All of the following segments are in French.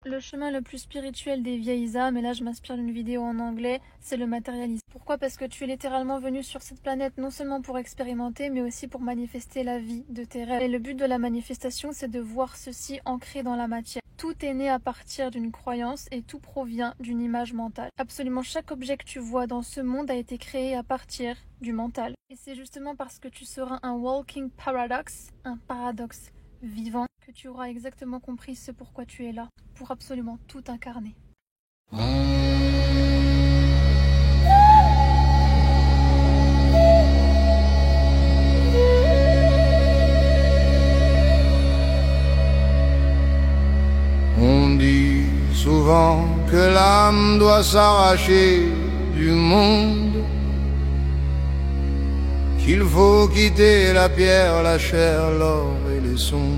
Le chemin le plus spirituel des vieilles âmes, et là je m'inspire d'une vidéo en anglais, c'est le matérialisme. Pourquoi? Parce que tu es littéralement venu sur cette planète non seulement pour expérimenter, mais aussi pour manifester la vie de tes rêves. Et le but de la manifestation, c'est de voir ceci ancré dans la matière. Tout est né à partir d'une croyance et tout provient d'une image mentale. Absolument chaque objet que tu vois dans ce monde a été créé à partir du mental. Et c'est justement parce que tu seras un walking paradox, un paradoxe vivant, que tu auras exactement compris ce pourquoi tu es là, pour absolument tout incarner. On dit souvent que l'âme doit s'arracher du monde, qu'il faut quitter la pierre, la chair, l'or et les songes.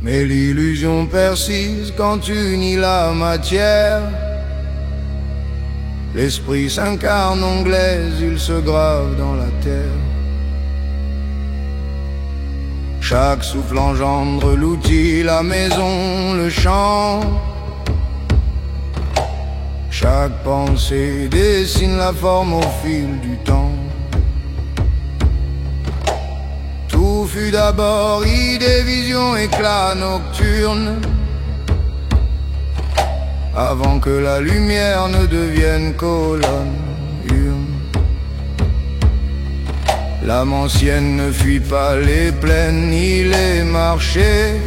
Mais l'illusion persiste quand tu nies la matière. L'esprit s'incarne en glaise, il se grave dans la terre. Chaque souffle engendre l'outil, la maison, le champ. Chaque pensée dessine la forme au fil du temps. Tout fut d'abord idée, vision, éclat nocturne, avant que la lumière ne devienne colonne, urne. L'âme ancienne ne fuit pas les plaines ni les marchés.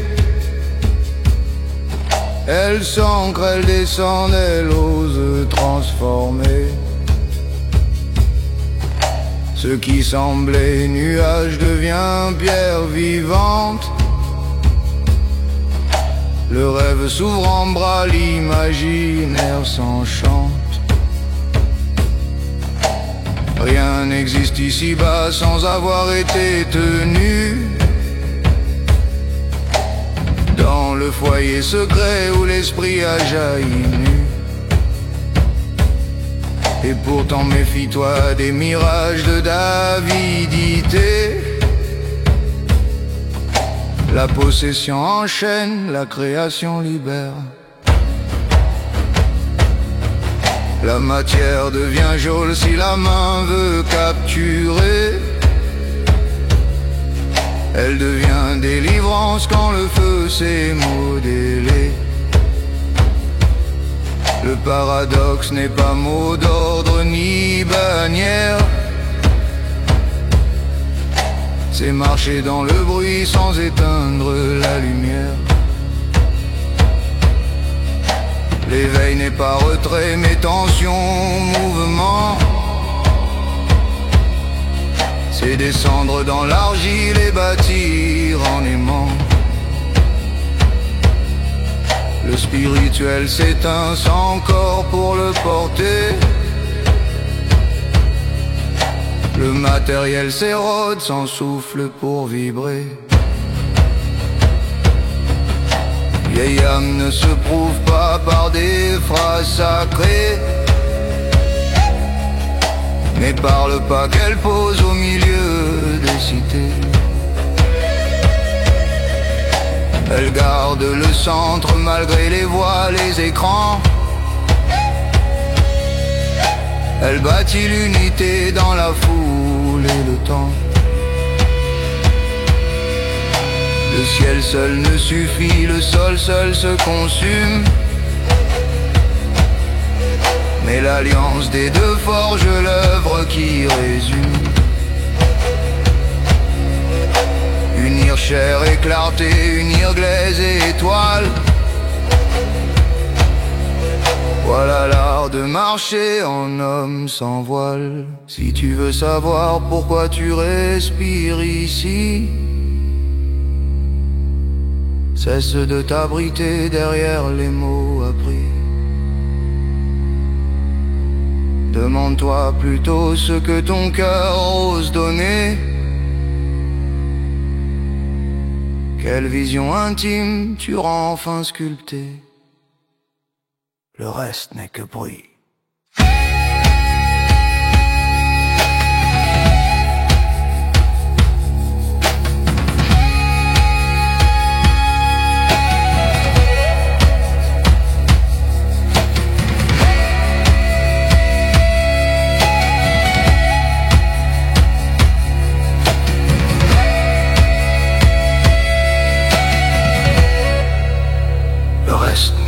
Elle s'ancre, elle descend, elle ose transformer. Ce qui semblait nuage devient pierre vivante. Le rêve s'ouvre en bras, l'imaginaire s'enchante. Rien n'existe ici-bas sans avoir été tenu dans le foyer secret où l'esprit a jailli nu. Et pourtant méfie-toi des mirages de d'avidité. La possession enchaîne, la création libère. La matière devient geôle si la main veut capturer. Elle devient délivrance quand le feu s'est modélé. Le paradoxe n'est pas mot d'ordre ni bannière. C'est marcher dans le bruit sans éteindre la lumière. L'éveil n'est pas retrait mais tension, mouvement. C'est descendre dans l'argile et bâtir en aimant. Le spirituel s'éteint sans corps pour le porter. Le matériel s'érode sans souffle pour vibrer. Vieille âme ne se prouve pas par des phrases sacrées, mais par le pas qu'elle pose au milieu des cités. Elle garde le centre malgré les voix, les écrans. Elle bâtit l'unité dans la foule et le temps. Le ciel seul ne suffit, le sol seul se consume. Mais l'alliance des deux forge l'œuvre qui résume. Unir chair et clarté, unir glaise et étoile. Voilà l'art de marcher en homme sans voile. Si tu veux savoir pourquoi tu respires ici, cesse de t'abriter derrière les mots appris. Demande-toi plutôt ce que ton cœur ose donner. Quelle vision intime tu rends enfin sculptée. Le reste n'est que bruit. reste